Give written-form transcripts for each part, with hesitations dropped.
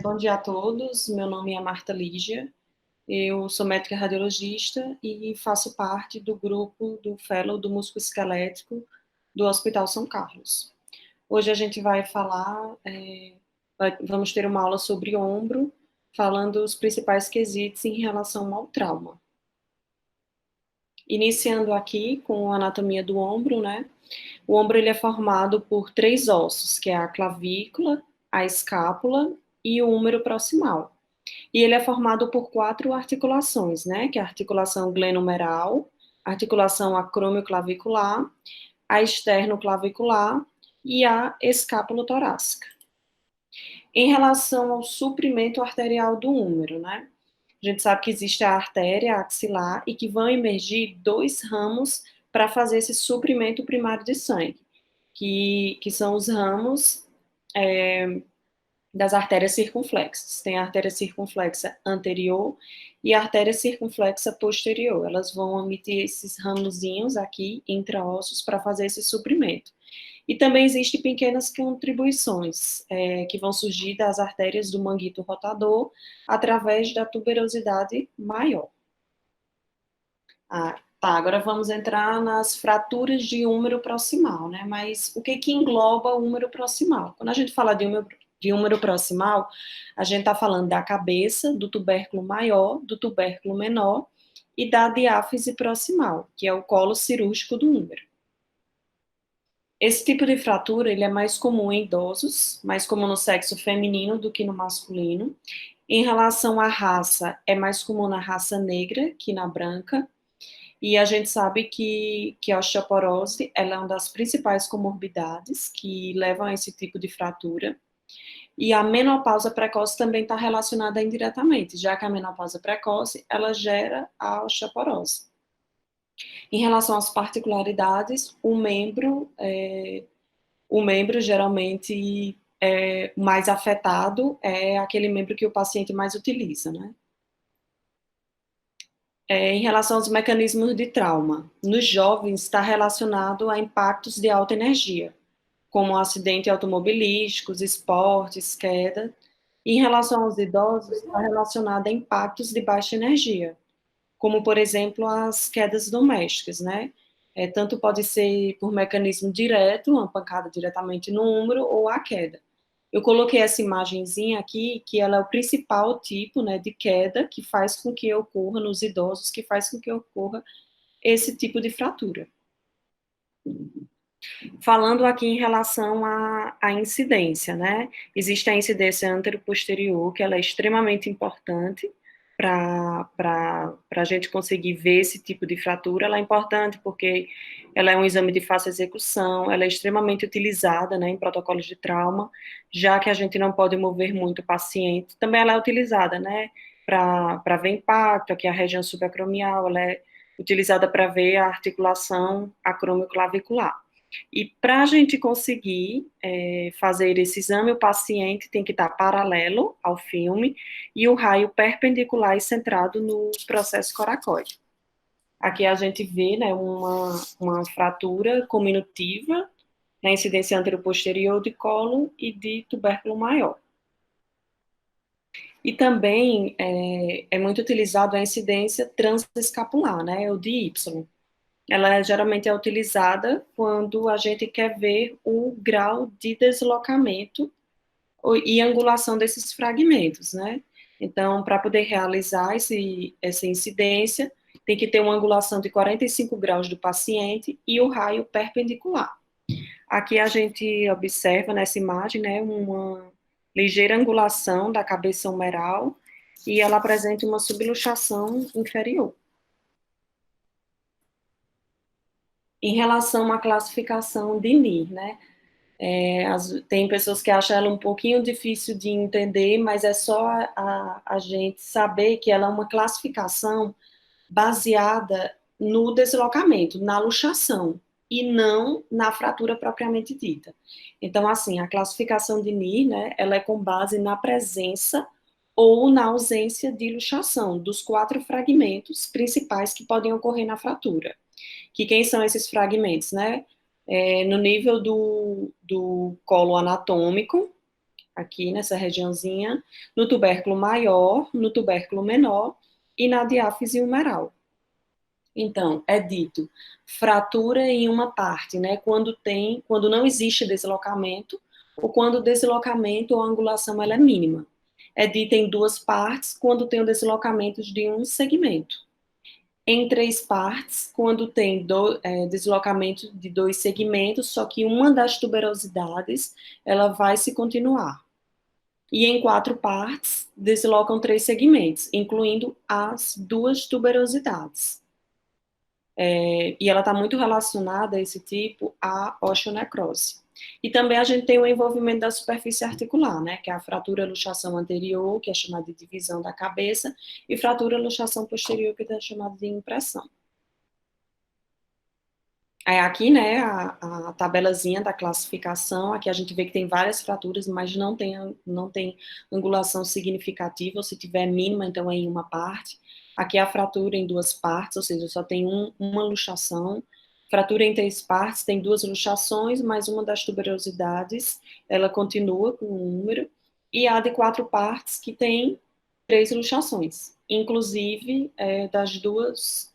Bom dia a todos, meu nome é Marta Lígia, eu sou médica radiologista e faço parte do grupo do Fellow do Músculo Esquelético do Hospital São Carlos. Hoje a gente vai falar, vamos ter uma aula sobre ombro, falando os principais quesitos em relação ao trauma. Iniciando aqui com a anatomia do ombro, né? O ombro ele é formado por 3 ossos, que é a clavícula, a escápula e o húmero proximal. E ele é formado por 4 articulações, né? Que é a articulação glenomeral, a articulação acromioclavicular, a externoclavicular e a escápulo-torácica. Em relação ao suprimento arterial do húmero, né? A gente sabe que existe a artéria axilar e que vão emergir 2 ramos para fazer esse suprimento primário de sangue, que são os ramos das artérias circunflexas. Tem a artéria circunflexa anterior e a artéria circunflexa posterior. Elas vão emitir esses ramozinhos aqui, intraossos, para fazer esse suprimento. E também existem pequenas contribuições que vão surgir das artérias do manguito rotador através da tuberosidade maior. Agora vamos entrar nas fraturas de húmero proximal, né? Mas o que engloba o húmero proximal? Quando a gente fala de húmero proximal, a gente está falando da cabeça, do tubérculo maior, do tubérculo menor e da diáfise proximal, que é o colo cirúrgico do húmero. Esse tipo de fratura ele é mais comum em idosos, mais comum no sexo feminino do que no masculino. Em relação à raça, é mais comum na raça negra que na branca. E a gente sabe que a osteoporose ela é uma das principais comorbidades que levam a esse tipo de fratura. E a menopausa precoce também está relacionada indiretamente, já que a menopausa precoce ela gera a osteoporose. Em relação às particularidades, o membro geralmente mais afetado é aquele membro que o paciente mais utiliza, né? Em relação aos mecanismos de trauma, nos jovens está relacionado a impactos de alta energia, como acidentes automobilísticos, esportes, queda. Em relação aos idosos, está relacionado a impactos de baixa energia, como, por exemplo, as quedas domésticas, né? Tanto pode ser por mecanismo direto, uma pancada diretamente no ombro, ou a queda. Eu coloquei essa imagenzinha aqui, que ela é o principal tipo, né, de queda que faz com que ocorra nos idosos, que faz com que ocorra esse tipo de fratura. Falando aqui em relação à incidência, né? Existe a incidência anteroposterior, que ela é extremamente importante para a gente conseguir ver esse tipo de fratura. Ela é importante porque ela é um exame de fácil execução, ela é extremamente utilizada, né, em protocolos de trauma, já que a gente não pode mover muito o paciente. Também ela é utilizada, né, para ver impacto, aqui a região subacromial, ela é utilizada para ver a articulação acromioclavicular. E para a gente conseguir fazer esse exame, o paciente tem que estar paralelo ao filme e o raio perpendicular e centrado no processo coracoide. Aqui a gente vê, né, uma fratura cominutiva na incidência anteroposterior de colo e de tubérculo maior. E também é muito utilizado a incidência transescapular, né, o de Y. Ela geralmente é utilizada quando a gente quer ver o grau de deslocamento e angulação desses fragmentos, né? Então, para poder realizar essa incidência, tem que ter uma angulação de 45 graus do paciente e o raio perpendicular. Aqui a gente observa nessa imagem, né, uma ligeira angulação da cabeça humeral e ela apresenta uma subluxação inferior. Em relação à classificação de NIR, né? Tem pessoas que acham ela um pouquinho difícil de entender, mas é só a gente saber que ela é uma classificação baseada no deslocamento, na luxação, e não na fratura propriamente dita. Então, assim, a classificação de NIR, né, ela é com base na presença ou na ausência de luxação dos 4 fragmentos principais que podem ocorrer na fratura. Que quem são esses fragmentos, né? No nível do colo anatômico, aqui nessa regiãozinha, no tubérculo maior, no tubérculo menor e na diáfise umeral. Então, é dito fratura em uma parte, né, quando não existe deslocamento, ou quando o deslocamento ou a angulação ela é mínima. É dito em duas partes, quando tem o deslocamento de um segmento. Em três partes, quando tem deslocamento de dois segmentos, só que uma das tuberosidades, ela vai se continuar. E em quatro partes, deslocam três segmentos, incluindo as duas tuberosidades. E ela está muito relacionada, esse tipo, à osteonecrose. E também a gente tem o envolvimento da superfície articular, né, que é a fratura luxação anterior, que é chamada de divisão da cabeça, e fratura luxação posterior, que é chamada de impressão. Aqui, né, a tabelazinha da classificação, aqui a gente vê que tem várias fraturas, mas não tem angulação significativa, ou se tiver mínima, então é em uma parte. Aqui é a fratura em duas partes, ou seja, só tem uma luxação. Fratura em três partes, tem duas luxações, mas uma das tuberosidades, ela continua com um número. E a de quatro partes, que tem três luxações, inclusive das duas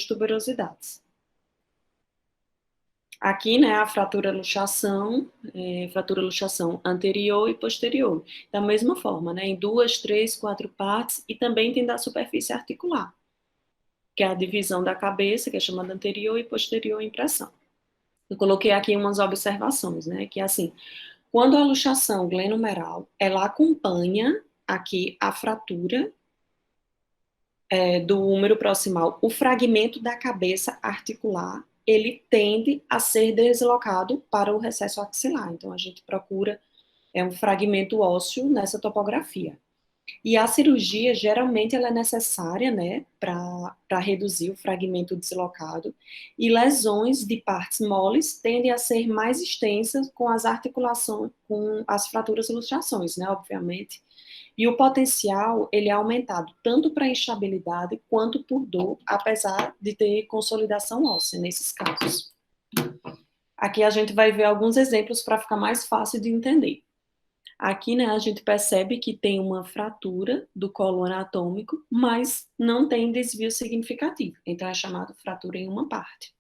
tuberosidades. Aqui, né, a fratura luxação anterior e posterior. Da mesma forma, né, em duas, três, quatro partes, e também tem da superfície articular, que é a divisão da cabeça, que é chamada anterior e posterior impressão. Eu coloquei aqui umas observações, né, que é assim, quando a luxação glenomeral, ela acompanha aqui a fratura do húmero proximal, o fragmento da cabeça articular, ele tende a ser deslocado para o recesso axilar. Então, a gente procura um fragmento ósseo nessa topografia. E a cirurgia, geralmente, ela é necessária, né, para reduzir o fragmento deslocado, e lesões de partes moles tendem a ser mais extensas com as articulações, com as fraturas e luxações, né, obviamente. E o potencial, ele é aumentado tanto para instabilidade quanto por dor, apesar de ter consolidação óssea nesses casos. Aqui a gente vai ver alguns exemplos para ficar mais fácil de entender. Aqui, né, a gente percebe que tem uma fratura do colo anatômico, mas não tem desvio significativo. Então, é chamado fratura em uma parte.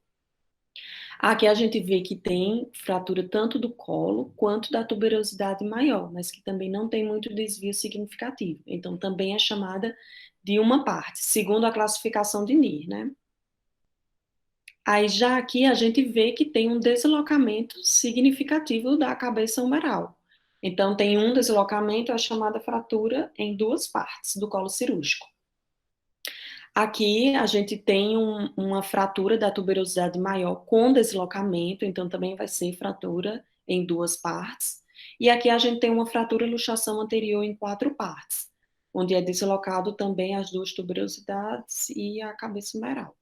Aqui a gente vê que tem fratura tanto do colo quanto da tuberosidade maior, mas que também não tem muito desvio significativo. Então, também é chamada de uma parte, segundo a classificação de NIR, né? Aí já aqui a gente vê que tem um deslocamento significativo da cabeça humeral. Então, tem um deslocamento, a chamada fratura em duas partes do colo cirúrgico. Aqui a gente tem uma fratura da tuberosidade maior com deslocamento, então também vai ser fratura em duas partes. E aqui a gente tem uma fratura luxação anterior em quatro partes, onde é deslocado também as duas tuberosidades e a cabeça humeral.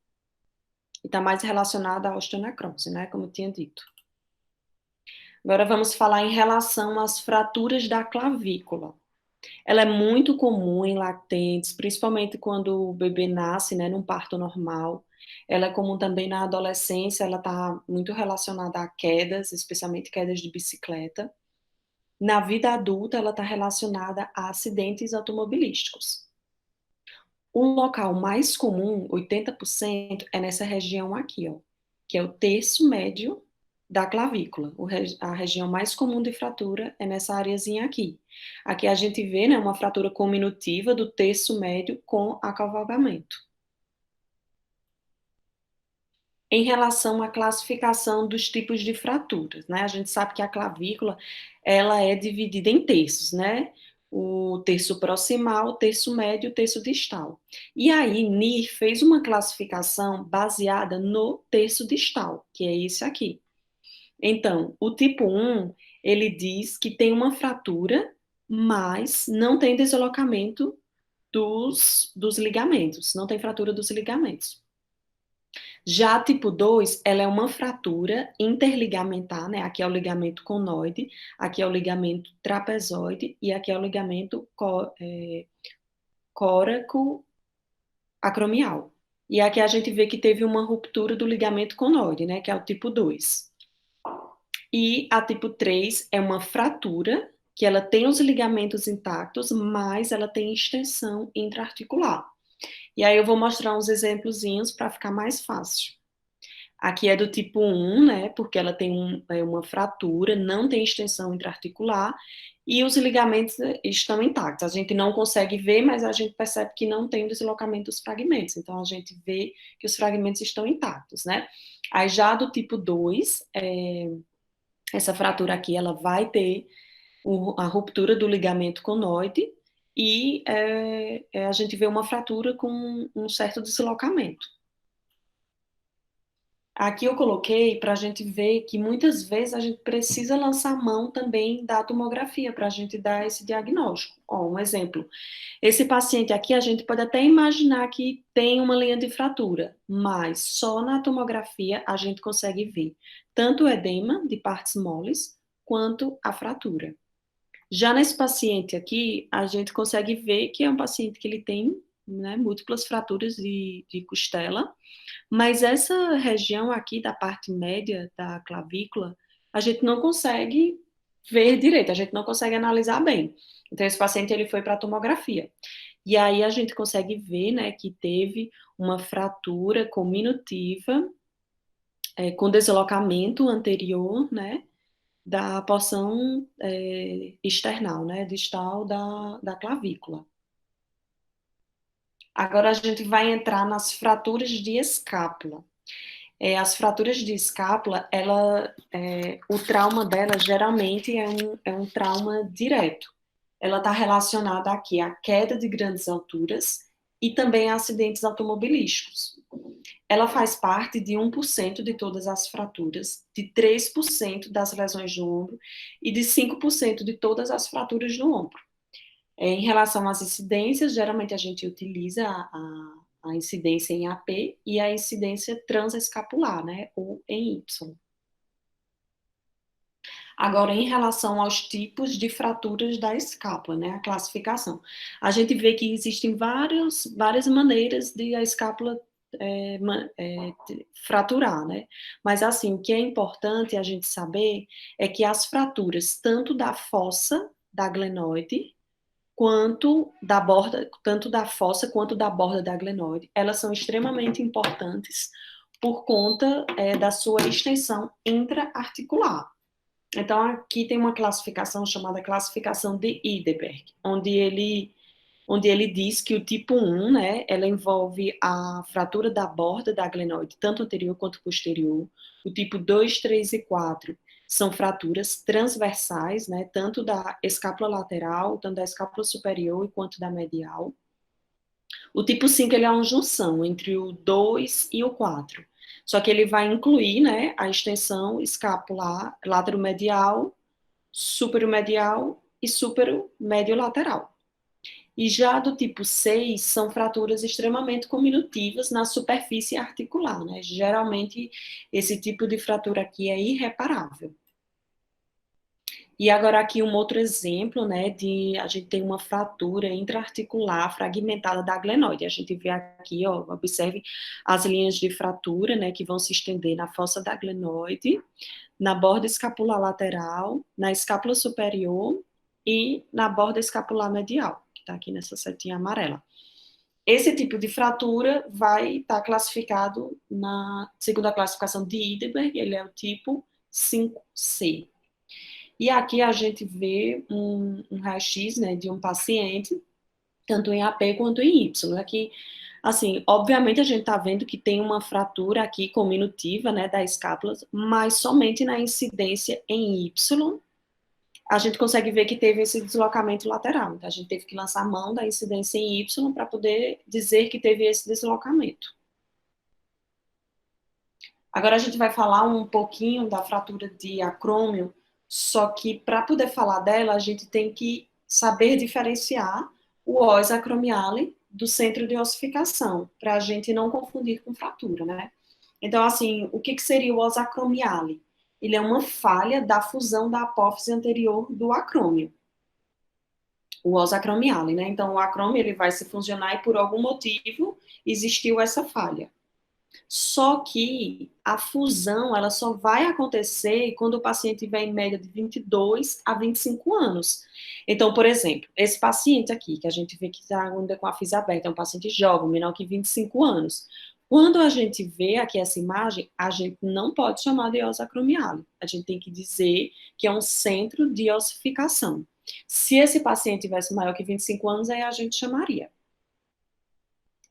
E está mais relacionada à osteonecrose, né, como eu tinha dito. Agora vamos falar em relação às fraturas da clavícula. Ela é muito comum em lactentes, principalmente quando o bebê nasce, né, num parto normal. Ela é comum também na adolescência, ela está muito relacionada a quedas, especialmente quedas de bicicleta. Na vida adulta, ela está relacionada a acidentes automobilísticos. O local mais comum, 80%, é nessa região aqui, ó, que é o terço médio da clavícula. A região mais comum de fratura é nessa areazinha aqui. Aqui a gente vê, né, uma fratura cominutiva do terço médio com acavalgamento. Em relação à classificação dos tipos de fraturas, né, a gente sabe que a clavícula, ela é dividida em terços, né, o terço proximal, o terço médio e o terço distal. E aí, NIR fez uma classificação baseada no terço distal, que é esse aqui. Então, o tipo 1, ele diz que tem uma fratura, mas não tem deslocamento dos ligamentos, não tem fratura dos ligamentos. Já a tipo 2, ela é uma fratura interligamentar, né? Aqui é o ligamento conoide, aqui é o ligamento trapezoide e aqui é o ligamento córaco-acromial. E aqui a gente vê que teve uma ruptura do ligamento conoide, né? Que é o tipo 2. E a tipo 3 é uma fratura, que ela tem os ligamentos intactos, mas ela tem extensão intraarticular. E aí eu vou mostrar uns exemplozinhos para ficar mais fácil. Aqui é do tipo 1, né, porque ela tem uma fratura, não tem extensão intraarticular, e os ligamentos estão intactos. A gente não consegue ver, mas a gente percebe que não tem o deslocamento dos fragmentos. Então, a gente vê que os fragmentos estão intactos, né? Aí, já do tipo 2, essa fratura aqui, ela vai ter a ruptura do ligamento conoide, e a gente vê uma fratura com um certo deslocamento. Aqui eu coloquei para a gente ver que muitas vezes a gente precisa lançar mão também da tomografia para a gente dar esse diagnóstico. Ó, um exemplo. Esse paciente aqui a gente pode até imaginar que tem uma linha de fratura, mas só na tomografia a gente consegue ver tanto o edema de partes moles quanto a fratura. Já nesse paciente aqui, a gente consegue ver que é um paciente que ele tem, né, múltiplas fraturas de costela, mas essa região aqui da parte média da clavícula, a gente não consegue ver direito, a gente não consegue analisar bem. Então, esse paciente ele foi para a tomografia. E aí a gente consegue ver, né, que teve uma fratura cominutiva, com deslocamento anterior, né, da porção external, né, distal da clavícula. Agora a gente vai entrar nas fraturas de escápula. As fraturas de escápula, o trauma dela geralmente é um trauma direto. Ela está relacionada aqui à queda de grandes alturas e também a acidentes automobilísticos. Ela faz parte de 1% de todas as fraturas, de 3% das lesões do ombro e de 5% de todas as fraturas do ombro. Em relação às incidências, geralmente a gente utiliza a incidência em AP e a incidência transescapular, né, ou em Y. Agora, em relação aos tipos de fraturas da escápula, né, a classificação, a gente vê que existem várias maneiras de a escápula fraturar, né? Mas assim, o que é importante a gente saber é que as fraturas, tanto da fossa da glenoide, tanto da fossa quanto da borda da glenoide, elas são extremamente importantes por conta da sua extensão intraarticular. Então, aqui tem uma classificação chamada classificação de Ideberg, onde ele diz que o tipo 1, né, ela envolve a fratura da borda da glenoide, tanto anterior quanto posterior. O tipo 2, 3 e 4 são fraturas transversais, né, tanto da escápula lateral, tanto da escápula superior quanto da medial. O tipo 5, ele é uma junção entre o 2 e o 4. Só que ele vai incluir, né, a extensão escapular lateromedial, superomedial e superomediolateral. E já do tipo 6, são fraturas extremamente cominutivas na superfície articular, né? Geralmente, esse tipo de fratura aqui é irreparável. E agora aqui um outro exemplo, né, a gente tem uma fratura intraarticular fragmentada da glenoide. A gente vê aqui, ó, observe as linhas de fratura, né, que vão se estender na fossa da glenoide, na borda escapular lateral, na escápula superior e na borda escapular medial, que está aqui nessa setinha amarela. Esse tipo de fratura vai estar classificado segundo a classificação de Ideberg, ele é o tipo 5C. E aqui a gente vê um raio-x, né, de um paciente, tanto em AP quanto em Y. Aqui, assim, obviamente a gente está vendo que tem uma fratura aqui cominutiva, né, da escápula, mas somente na incidência em Y, a gente consegue ver que teve esse deslocamento lateral. Então, a gente teve que lançar a mão da incidência em Y para poder dizer que teve esse deslocamento. Agora a gente vai falar um pouquinho da fratura de acrômio, só que para poder falar dela, a gente tem que saber diferenciar o os acromiale do centro de ossificação, para a gente não confundir com fratura, né? Então, assim, o que seria o os acromiale? Ele é uma falha da fusão da apófise anterior do acrômio, o os acromiale, né? Então, o acrômio ele vai se fusionar e por algum motivo existiu essa falha. Só que a fusão, ela só vai acontecer quando o paciente tiver em média de 22 a 25 anos. Então, por exemplo, esse paciente aqui, que a gente vê que está ainda com a fisa aberta, é um paciente jovem, menor que 25 anos. Quando a gente vê aqui essa imagem, a gente não pode chamar de osso acromiale. A gente tem que dizer que é um centro de ossificação. Se esse paciente tivesse maior que 25 anos, aí a gente chamaria.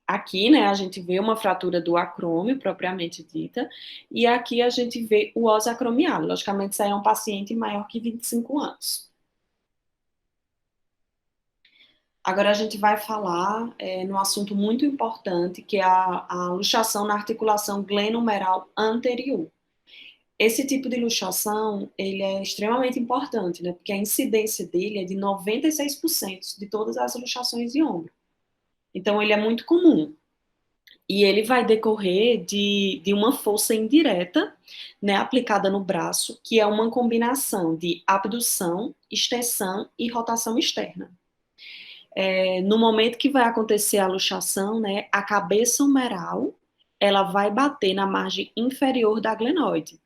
Aqui, né, a gente vê uma fratura do acrômio, propriamente dita, e aqui a gente vê o osso acromial. Logicamente, isso aí é um paciente maior que 25 anos. Agora a gente vai falar num assunto muito importante, que é a luxação na articulação glenohumeral anterior. Esse tipo de luxação, ele é extremamente importante, né, porque a incidência dele é de 96% de todas as luxações de ombro. Então, ele é muito comum. E ele vai decorrer de uma força indireta, né, aplicada no braço, que é uma combinação de abdução, extensão e rotação externa. No momento que vai acontecer a luxação, né, a cabeça humeral, ela vai bater na margem inferior da glenoide,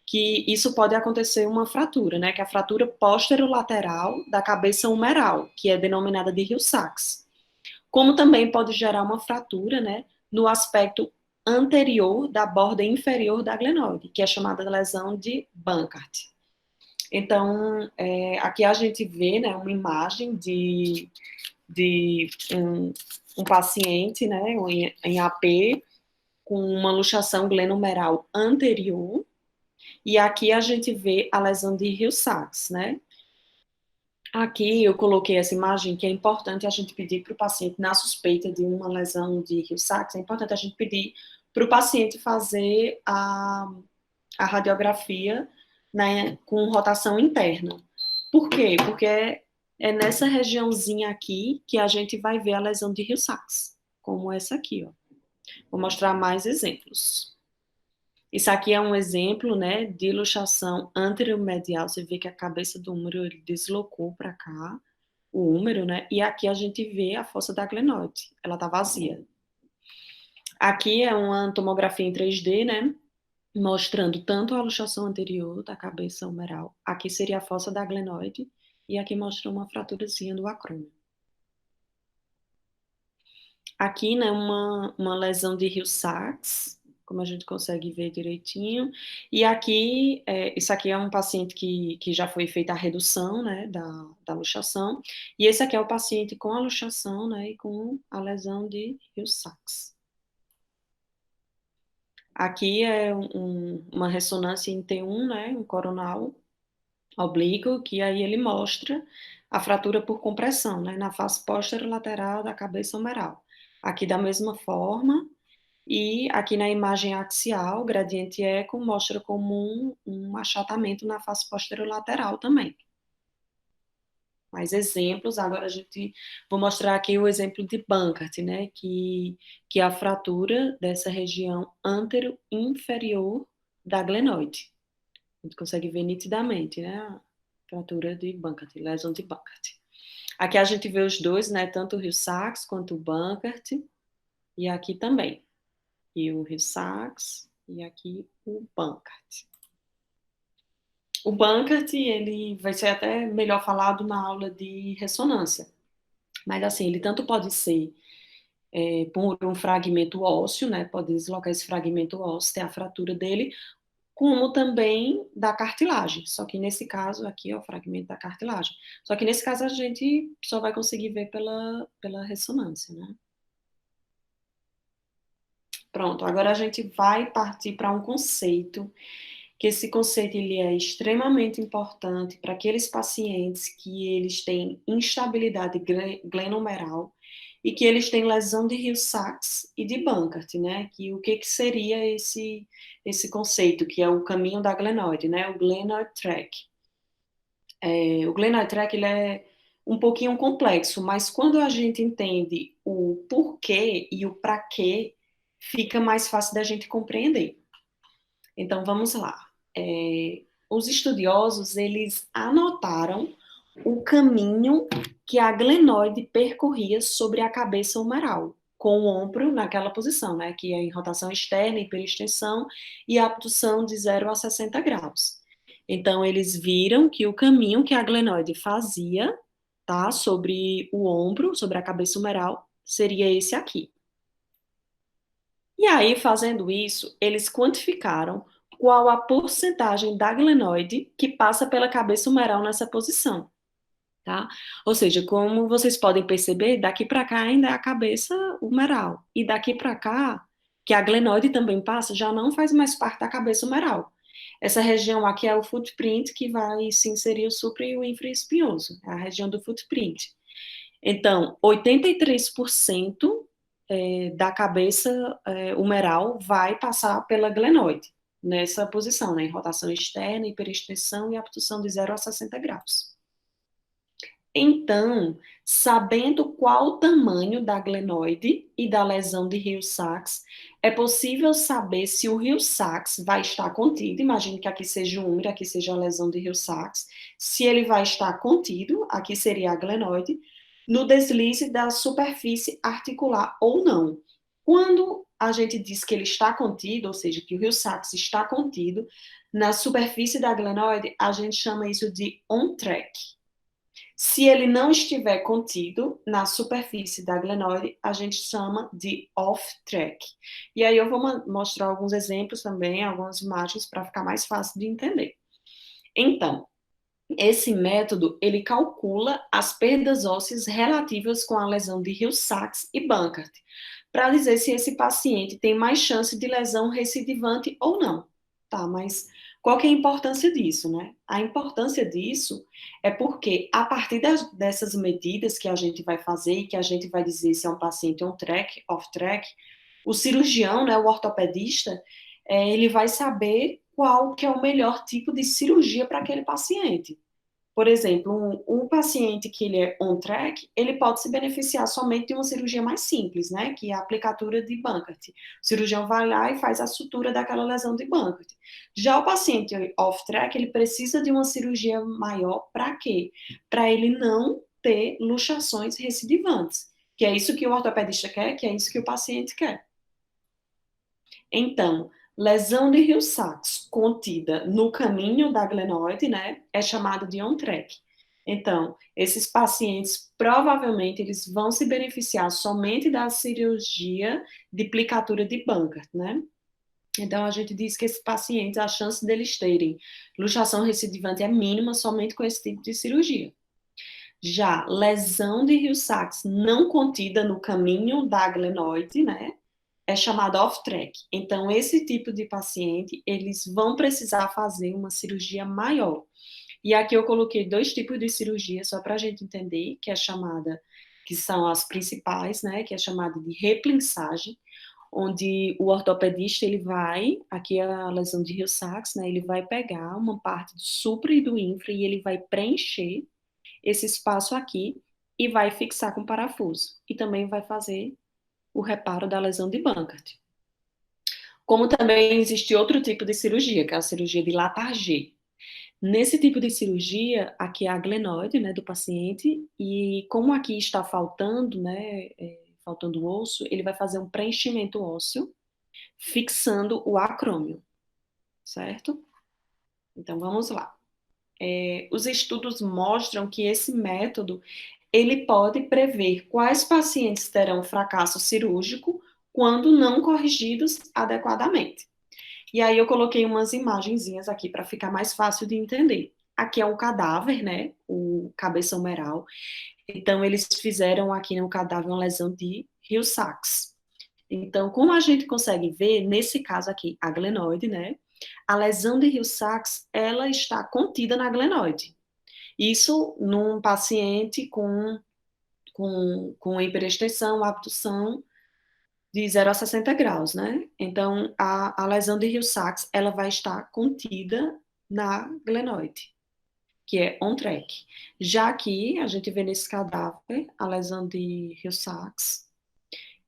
que isso pode acontecer uma fratura, né, que é a fratura posterolateral da cabeça humeral, que é denominada de Hill-Sachs. Como também pode gerar uma fratura, né, no aspecto anterior da borda inferior da glenoide, que é chamada de lesão de Bankart. Então, aqui a gente vê, né, uma imagem de um paciente, né, em AP, com uma luxação glenohumeral anterior, e aqui a gente vê a lesão de Hill-Sachs, né. Aqui eu coloquei essa imagem que é importante a gente pedir para o paciente, na suspeita de uma lesão de Hill-Sachs, é importante a gente pedir para o paciente fazer a radiografia, né, com rotação interna. Por quê? Porque é nessa regiãozinha aqui que a gente vai ver a lesão de Hill-Sachs, como essa aqui, ó. Vou mostrar mais exemplos. Isso aqui é um exemplo, né, de luxação anteromedial. Você vê que a cabeça do húmero ele deslocou para cá, o húmero, né? E aqui a gente vê a fossa da glenoide. Ela tá vazia. Aqui é uma tomografia em 3D, né? Mostrando tanto a luxação anterior da cabeça humeral. Aqui seria a fossa da glenoide. E aqui mostra uma fraturazinha do acrômio. Aqui, né, uma lesão de Hill-Sachs, como a gente consegue ver direitinho. E aqui, isso aqui é um paciente que já foi feita a redução, né, da luxação. E esse aqui é o paciente com a luxação, né, e com a lesão de Hill-Sachs. Aqui é uma ressonância em T1, né, um coronal oblíquo, que aí ele mostra a fratura por compressão, né, na face posterolateral da cabeça humeral. Aqui da mesma forma, e aqui na imagem axial, gradiente eco mostra como um achatamento na face posterolateral também. Mais exemplos, agora vou mostrar aqui o exemplo de Bankart, né, que é a fratura dessa região antero-inferior da glenoide. A gente consegue ver nitidamente, né, a fratura de Bankart, lesão de Bankart. Aqui a gente vê os dois, né, tanto o Hill-Sachs quanto o Bankart, e aqui também. E o Hill-Sachs, e aqui o Bankart. O Bankart, ele vai ser até melhor falado na aula de ressonância. Mas, assim, ele tanto pode ser por um fragmento ósseo, né? Pode deslocar esse fragmento ósseo, ter a fratura dele, como também da cartilagem. Só que nesse caso aqui é o fragmento da cartilagem. Só que nesse caso a gente só vai conseguir ver pela ressonância, né? Pronto, agora a gente vai partir para um conceito, que esse conceito ele é extremamente importante para aqueles pacientes que eles têm instabilidade glenohumeral e que eles têm lesão de Hill-Sachs e de Bankart, né? Que o que seria esse conceito, que é o caminho da glenoide, né? O glenoid track. O glenoid track ele é um pouquinho complexo, mas quando a gente entende o porquê e o para quê, fica mais fácil da gente compreender. Então, vamos lá. Os estudiosos, eles anotaram o caminho que a glenoide percorria sobre a cabeça humeral. com o ombro naquela posição, né, que é em rotação externa, hiperextensão e abdução de 0 a 60 graus. Então, eles viram que o caminho que a glenoide fazia, tá, sobre o ombro, sobre a cabeça humeral, seria esse aqui. E aí, fazendo isso, eles quantificaram qual a porcentagem da glenoide que passa pela cabeça humeral nessa posição, tá? Ou seja, como vocês podem perceber, daqui para cá ainda é a cabeça humeral. E daqui para cá, que a glenoide também passa, já não faz mais parte da cabeça humeral. Essa região aqui é o footprint que vai se inserir o supra e o infraespinhoso, é a região do footprint. Então, 83% da cabeça humeral vai passar pela glenoide, nessa posição, né, em rotação externa, hiperextensão e abdução de 0 a 60 graus. Então, sabendo qual o tamanho da glenoide e da lesão de Hill-Sachs, é possível saber se o Hill-Sachs vai estar contido, imagine que aqui seja o úmero, aqui seja a lesão de Hill-Sachs, se ele vai estar contido, aqui seria a glenoide, no deslize da superfície articular ou não. Quando a gente diz que ele está contido, ou seja, que o Hill-Sachs está contido, na superfície da glenoide, a gente chama isso de on-track. Se ele não estiver contido na superfície da glenoide, a gente chama de off-track. E aí eu vou mostrar alguns exemplos também, algumas imagens para ficar mais fácil de entender. Então, esse método, ele calcula as perdas ósseas relativas com a lesão de Hill-Sachs e Bankert, para dizer se esse paciente tem mais chance de lesão recidivante ou não. Tá, mas qual que é a importância disso, né? A importância disso é porque, a partir dessas medidas que a gente vai fazer e que a gente vai dizer se é um paciente on-track, off-track, o cirurgião, né, o ortopedista, ele vai saber qual que é o melhor tipo de cirurgia para aquele paciente. Por exemplo, um paciente que ele é on-track, ele pode se beneficiar somente de uma cirurgia mais simples, né, que é a aplicatura de Bankert. O cirurgião vai lá e faz a sutura daquela lesão de Bankert. Já o paciente off-track, ele precisa de uma cirurgia maior para quê? Para ele não ter luxações recidivantes, que é isso que o ortopedista quer, que é isso que o paciente quer. Então, lesão de Hill-Sachs contida no caminho da glenoide, né, é chamada de on-track. Então, esses pacientes provavelmente eles vão se beneficiar somente da cirurgia de plicatura de Bankert, né? Então, a gente diz que esses pacientes, a chance deles terem luxação recidivante é mínima somente com esse tipo de cirurgia. Já lesão de Hill-Sachs não contida no caminho da glenoide, né? É chamado off-track. Então, esse tipo de paciente, eles vão precisar fazer uma cirurgia maior. E aqui eu coloquei dois tipos de cirurgia, só para a gente entender, que é chamada, que são as principais, né, que é chamada de replinçagem, onde o ortopedista, ele vai, aqui é a lesão de Hill-Sachs, né, ele vai pegar uma parte do supra e do infra e ele vai preencher esse espaço aqui e vai fixar com parafuso. E também vai fazer o reparo da lesão de Bankert. Como também existe outro tipo de cirurgia, que é a cirurgia de Latarjet. Nesse tipo de cirurgia, aqui é a glenoide, né, do paciente, e como aqui está faltando, né, faltando o osso, ele vai fazer um preenchimento ósseo, fixando o acrômio, certo? Então, vamos lá. Os estudos mostram que esse método, ele pode prever quais pacientes terão fracasso cirúrgico quando não corrigidos adequadamente. E aí eu coloquei umas imagenzinhas aqui para ficar mais fácil de entender. Aqui é o cadáver, né? O cabeça humeral. Então, eles fizeram aqui no cadáver uma lesão de Hill-Sachs. Então, como a gente consegue ver, nesse caso aqui, a glenoide, né? A lesão de Hill-Sachs, ela está contida na glenoide. Isso num paciente com hiperextensão, abdução de 0 a 60 graus, né? Então, a lesão de Hill-Sachs, ela vai estar contida na glenoide, que é on-track. Já aqui, a gente vê nesse cadáver a lesão de Hill-Sachs,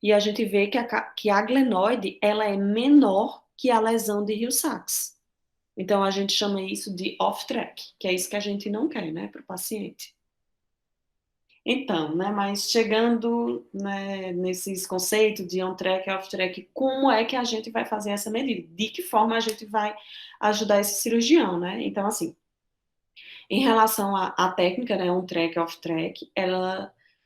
e a gente vê que a glenoide, ela é menor que a lesão de Hill-Sachs. Então, a gente chama isso de off-track, que é isso que a gente não quer, né, para o paciente. Então, né, mas chegando, né, nesses conceitos de on-track e off-track, como é que a gente vai fazer essa medida? De que forma a gente vai ajudar esse cirurgião, né? Então, assim, em relação à técnica, né, on-track e off-track,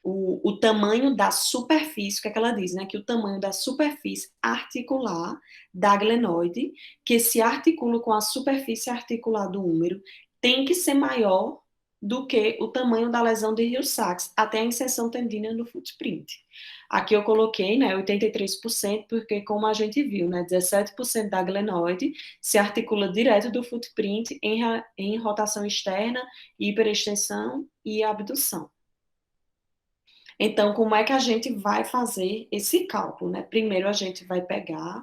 o tamanho da superfície, o que é que ela diz, né? Que o tamanho da superfície articular da glenoide, que se articula com a superfície articular do úmero, tem que ser maior do que o tamanho da lesão de Hill-Sachs, até a inserção tendínea no footprint. Aqui eu coloquei, né, 83%, porque como a gente viu, né, 17% da glenoide se articula direto do footprint em rotação externa, hiperextensão e abdução. Então, como é que a gente vai fazer esse cálculo, né? Primeiro, a gente vai pegar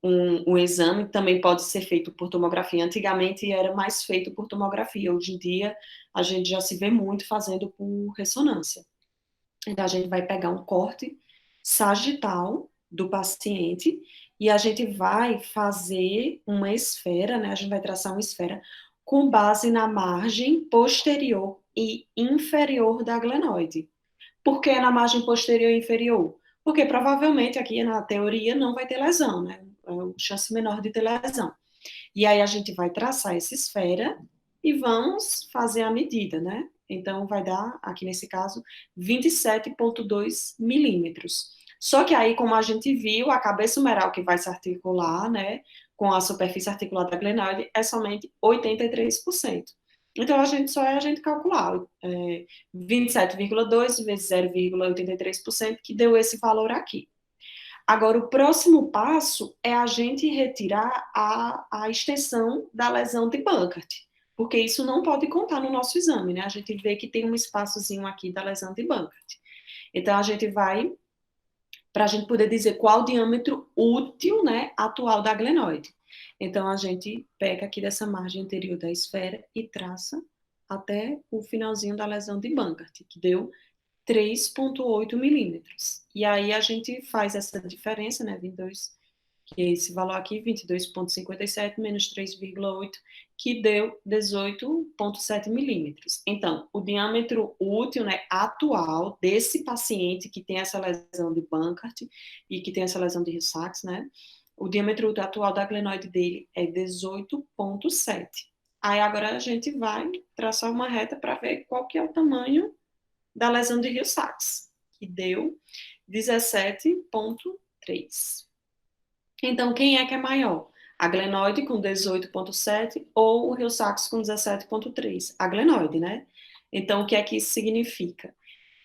um exame, também pode ser feito por tomografia. Antigamente era mais feito por tomografia, hoje em dia a gente já se vê muito fazendo por ressonância. Então, a gente vai pegar um corte sagital do paciente e a gente vai fazer uma esfera, né? A gente vai traçar uma esfera com base na margem posterior e inferior da glenoide. Por que na margem posterior e inferior? Porque provavelmente aqui na teoria não vai ter lesão, né? É uma chance menor de ter lesão. E aí a gente vai traçar essa esfera e vamos fazer a medida, né? Então vai dar, aqui nesse caso, 27,2 milímetros. Só que aí, como a gente viu, a cabeça humeral que vai se articular, né, com a superfície articular da glenoide é somente 83%. Então, só é a gente calcular 27,2 vezes 0,83%, que deu esse valor aqui. Agora, o próximo passo é a gente retirar a extensão da lesão de Burkhardt, porque isso não pode contar no nosso exame, né? A gente vê que tem um espaçozinho aqui da lesão de Burkhardt. Então, a gente vai, para a gente poder dizer qual o diâmetro útil, né, atual da glenoide. Então, a gente pega aqui dessa margem anterior da esfera e traça até o finalzinho da lesão de Burkhardt, que deu 3,8 milímetros. E aí a gente faz essa diferença, né, 22, que é esse valor aqui, 22,57 menos 3,8, que deu 18,7 milímetros. Então, o diâmetro útil, né, atual desse paciente que tem essa lesão de Burkhardt e que tem essa lesão de Hill-Sachs, né, o diâmetro útil atual da glenoide dele é 18,7. Aí agora a gente vai traçar uma reta para ver qual que é o tamanho da lesão de Hill-Sachs, que deu 17,3. Então, quem é que é maior? A glenoide com 18,7 ou o Hill-Sachs com 17,3? A glenoide, né? Então, o que é que isso significa?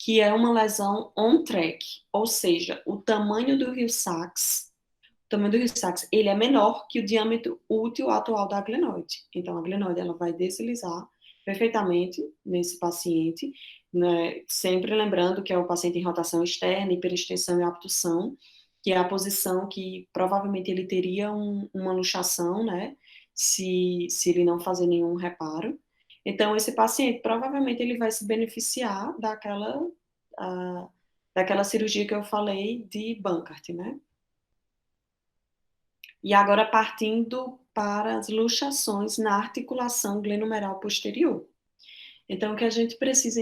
Que é uma lesão on-track, ou seja, o tamanho do Hill-Sachs, ele é menor que o diâmetro útil atual da glenoide. Então, a glenoide ela vai deslizar perfeitamente nesse paciente, né? Sempre lembrando que é o paciente em rotação externa, hiperextensão e abdução, que é a posição que provavelmente ele teria uma luxação, né? Se ele não fazer nenhum reparo. Então, esse paciente provavelmente ele vai se beneficiar a, daquela cirurgia que eu falei de Bankart, né? E agora partindo para as luxações na articulação glenomeral posterior. Então, o que a gente precisa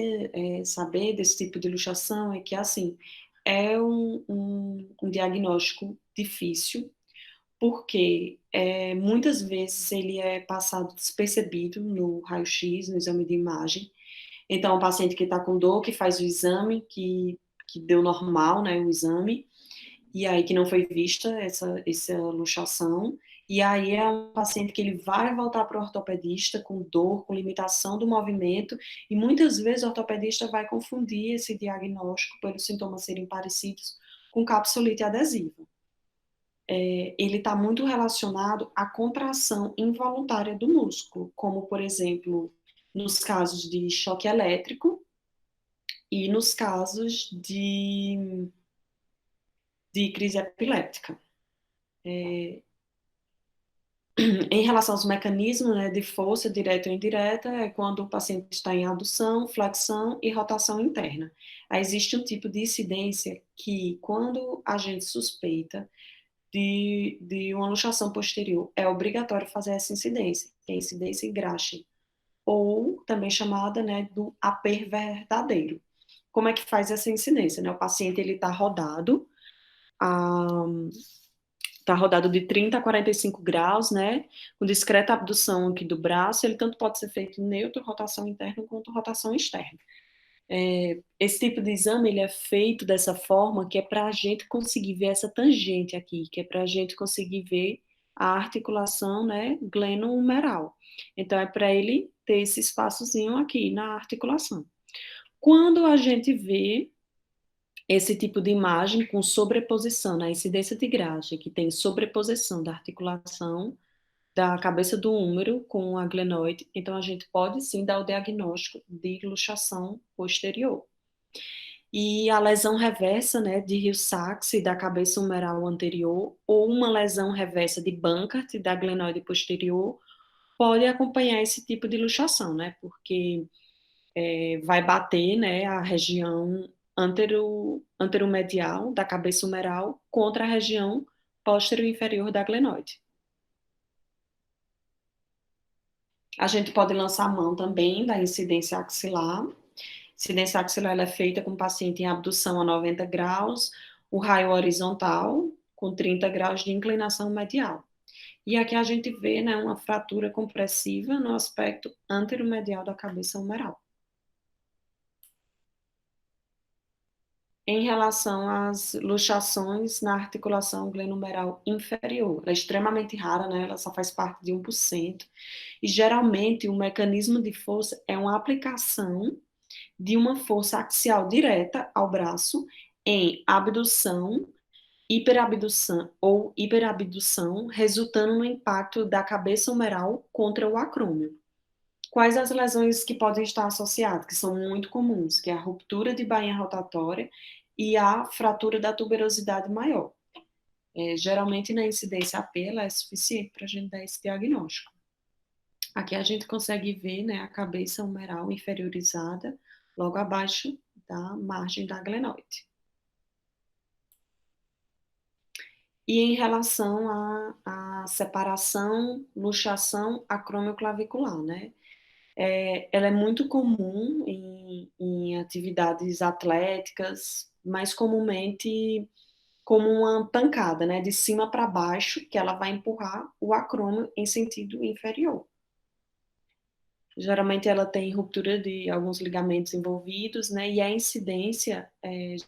saber desse tipo de luxação é que, assim, é um diagnóstico difícil, porque muitas vezes ele é passado despercebido no raio-x, no exame de imagem. Então, o paciente que está com dor, que faz o exame, que deu normal, né, o exame, e aí que não foi vista essa luxação, e aí é um paciente que ele vai voltar para o ortopedista com dor, com limitação do movimento, e muitas vezes o ortopedista vai confundir esse diagnóstico pelos sintomas serem parecidos com capsulite adesiva. Ele está muito relacionado à contração involuntária do músculo, como, por exemplo, nos casos de choque elétrico e nos casos de crise epiléptica. Em relação aos mecanismos, né, de força direta ou indireta, é quando o paciente está em adução, flexão e rotação interna. Aí existe um tipo de incidência que, quando a gente suspeita de uma luxação posterior, é obrigatório fazer essa incidência, que é a incidência Grachi, ou também chamada, né, do APER verdadeiro. Como é que faz essa incidência, né? O paciente, ele está rodado, tá rodado de 30 a 45 graus, né? Com discreta abdução aqui do braço, ele tanto pode ser feito neutro, rotação interna, quanto rotação externa. Esse tipo de exame, ele é feito dessa forma, que é para a gente conseguir ver essa tangente aqui, que é para a gente conseguir ver a articulação, né, glenohumeral. Então, é para ele ter esse espaçozinho aqui na articulação. Quando a gente vê esse tipo de imagem com sobreposição, na incidência de Grage, que tem sobreposição da articulação da cabeça do húmero com a glenoide, então a gente pode sim dar o diagnóstico de luxação posterior. E a lesão reversa, né, de Hill-Sachs da cabeça humeral anterior, ou uma lesão reversa de Bankart da glenoide posterior, pode acompanhar esse tipo de luxação, né, porque vai bater, né, a região anteromedial da cabeça humeral contra a região póstero-inferior da glenoide. A gente pode lançar a mão também da incidência axilar. Incidência axilar ela é feita com o paciente em abdução a 90 graus, o raio horizontal, com 30 graus de inclinação medial. E aqui a gente vê, né, uma fratura compressiva no aspecto anteromedial da cabeça humeral. Em relação às luxações na articulação glenohumeral inferior, ela é extremamente rara, né? Ela só faz parte de 1%, e geralmente o mecanismo de força é uma aplicação de uma força axial direta ao braço em abdução, hiperabdução ou hiperabdução, resultando no impacto da cabeça humeral contra o acrômio. Quais as lesões que podem estar associadas, que são muito comuns, que é a ruptura de bainha rotatória e a fratura da tuberosidade maior. Geralmente na incidência AP ela é suficiente para a gente dar esse diagnóstico. Aqui a gente consegue ver, né, a cabeça humeral inferiorizada logo abaixo da margem da glenoide. E em relação à separação, luxação acromioclavicular, né? Ela é muito comum em atividades atléticas, mais comumente como uma pancada, né? De cima para baixo, que ela vai empurrar o acrômio em sentido inferior. Geralmente ela tem ruptura de alguns ligamentos envolvidos, né? E a incidência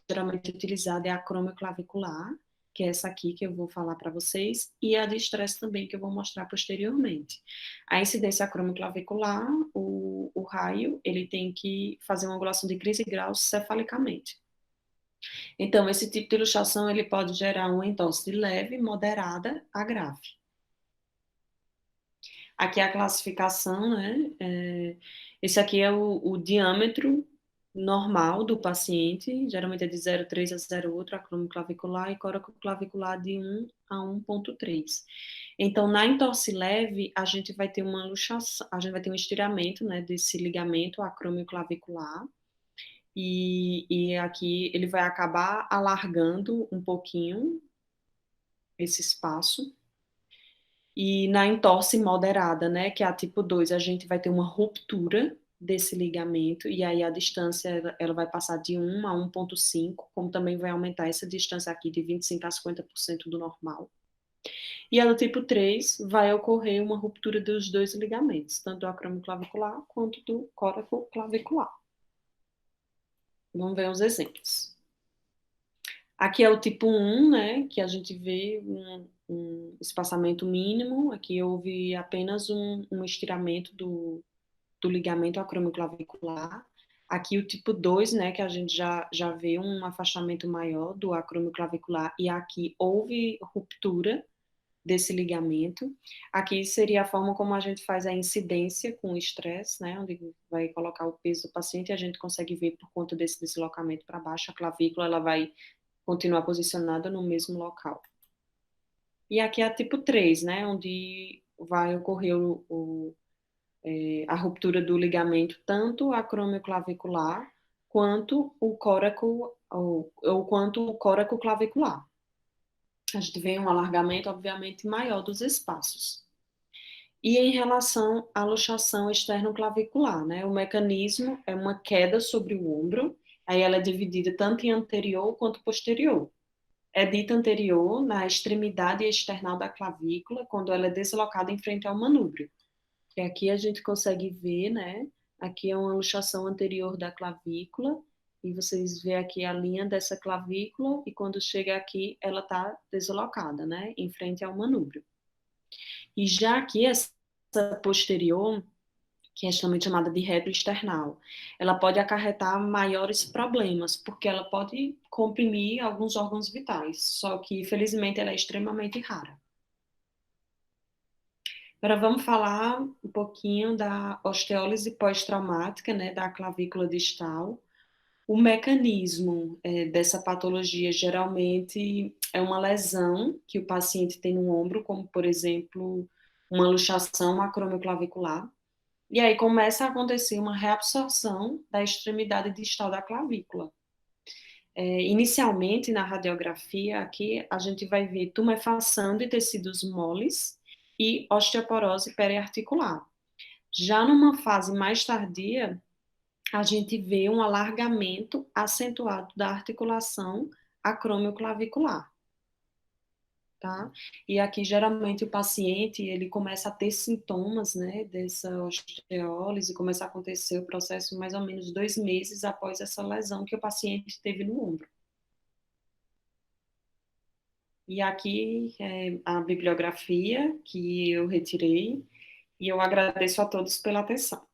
geralmente utilizada é a acromioclavicular, que é essa aqui que eu vou falar para vocês, e a de estresse também, que eu vou mostrar posteriormente. A incidência acromioclavicular, o raio, ele tem que fazer uma angulação de 15 graus cefalicamente. Então, esse tipo de luxação, ele pode gerar uma entorse leve, moderada a grave. Aqui é a classificação, né? Esse aqui é o diâmetro normal do paciente, geralmente é de 0,3 a 0,8, acrômio clavicular, e coracoclavicular de 1 a 1,3. Então, na entorse leve, a gente vai ter uma luxação, a gente vai ter um estiramento, né, desse ligamento acrômio clavicular, e aqui ele vai acabar alargando um pouquinho esse espaço. E na entorse moderada, né, que é a tipo 2, a gente vai ter uma ruptura desse ligamento, e aí a distância ela vai passar de 1 a 1,5, como também vai aumentar essa distância aqui de 25 a 50% do normal. E a do tipo 3 vai ocorrer uma ruptura dos dois ligamentos, tanto do acromioclavicular quanto do coracoclavicular. Vamos ver os exemplos. Aqui é o tipo 1, né, que a gente vê um espaçamento mínimo. Aqui houve apenas um estiramento do ligamento acromioclavicular. Aqui o tipo 2, né, que a gente já vê um afastamento maior do acromioclavicular, e aqui houve ruptura desse ligamento. Aqui seria a forma como a gente faz a incidência com o estresse, né, onde vai colocar o peso do paciente, e a gente consegue ver por conta desse deslocamento para baixo, a clavícula ela vai continuar posicionada no mesmo local. E aqui é a tipo 3, né, onde vai ocorrer a ruptura do ligamento, tanto acromioclavicular quanto o coraco, ou quanto o coraco clavicular. A gente vê um alargamento, obviamente, maior dos espaços. E em relação à luxação externo-clavicular, né? O mecanismo é uma queda sobre o ombro, aí ela é dividida tanto em anterior quanto posterior. É dita anterior na extremidade external da clavícula, quando ela é deslocada em frente ao manúbrio. E aqui a gente consegue ver, né? Aqui é uma luxação anterior da clavícula, e vocês vê aqui a linha dessa clavícula, e quando chega aqui, ela está deslocada, né? Em frente ao manúbrio. E já aqui, essa posterior, que é também chamada de retroesternal, ela pode acarretar maiores problemas, porque ela pode comprimir alguns órgãos vitais, só que, felizmente, ela é extremamente rara. Agora vamos falar um pouquinho da osteólise pós-traumática, né, da clavícula distal. O mecanismo dessa patologia geralmente é uma lesão que o paciente tem no ombro, como, por exemplo, uma luxação acromioclavicular. E aí começa a acontecer uma reabsorção da extremidade distal da clavícula. Inicialmente, na radiografia, aqui a gente vai ver tumefação de tecidos moles e osteoporose periarticular. Já numa fase mais tardia, a gente vê um alargamento acentuado da articulação acromioclavicular, tá? E aqui, geralmente, o paciente, ele começa a ter sintomas, né, dessa osteólise, começa a acontecer o processo mais ou menos 2 meses após essa lesão que o paciente teve no ombro. E aqui é a bibliografia que eu retirei, e eu agradeço a todos pela atenção.